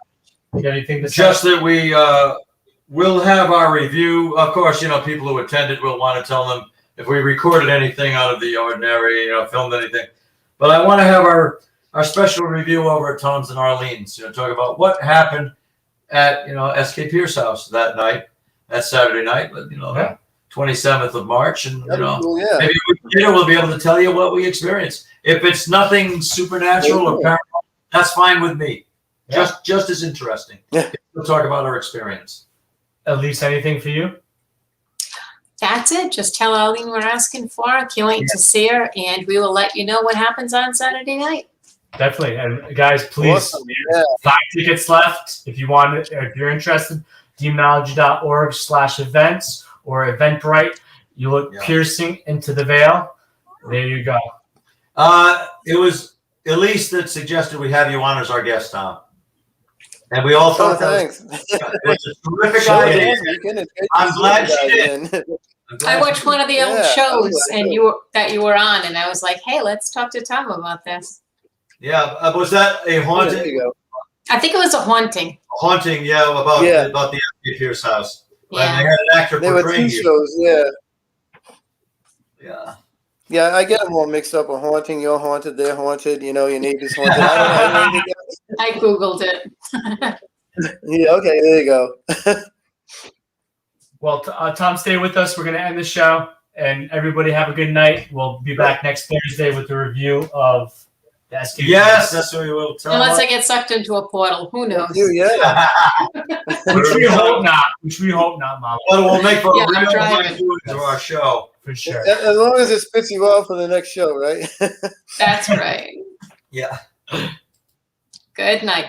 You got anything to say? Just that we will have our review. Of course, people who attended will want to tell them if we recorded anything out of the ordinary, filmed anything. But I want to have our special review over at Tom's and Arlene's. Talk about what happened at SK Pierce house that night, that Saturday night. 27th of March, and maybe we'll be able to tell you what we experienced. If it's nothing supernatural or paranormal, that's fine with me. Yeah. Just as interesting. Yeah. We'll talk about our experience. At least anything for you? That's it. Just tell Arlene we're asking for her. Can't wait to see her, and we will let you know what happens on Saturday night. Definitely. And guys, please, 5 tickets left. If you want it, or if you're interested, demonology.org/events or Eventbrite. You look piercing into the veil. There you go. It was Elise that suggested we have you on as our guest, Tom. And we all thought that was a terrific idea. I'm glad she did. I watched one of the old shows and you were on, and I was like, hey, let's talk to Tom about this. Yeah, was that a haunting? I think it was a haunting. Haunting, about the SK Pierce house. Yeah. And they had an actor portraying you. Shows, Yeah. Yeah, I get them all mixed up. A haunting, you're haunted, they're haunted. Your neighbor's haunted. I Googled it. Yeah, okay, there you go. Well, Tom, stay with us. We're going to end the show, and everybody have a good night. We'll be back next Thursday with a review of the SK. Yes, that's what we will tell. Unless I get sucked into a portal. Who knows? Yeah. Which we hope not. Mama. But we'll make for a real driving to our show. For sure. As long as it spits you out for the next show, right? That's right. Yeah. Good night, guys.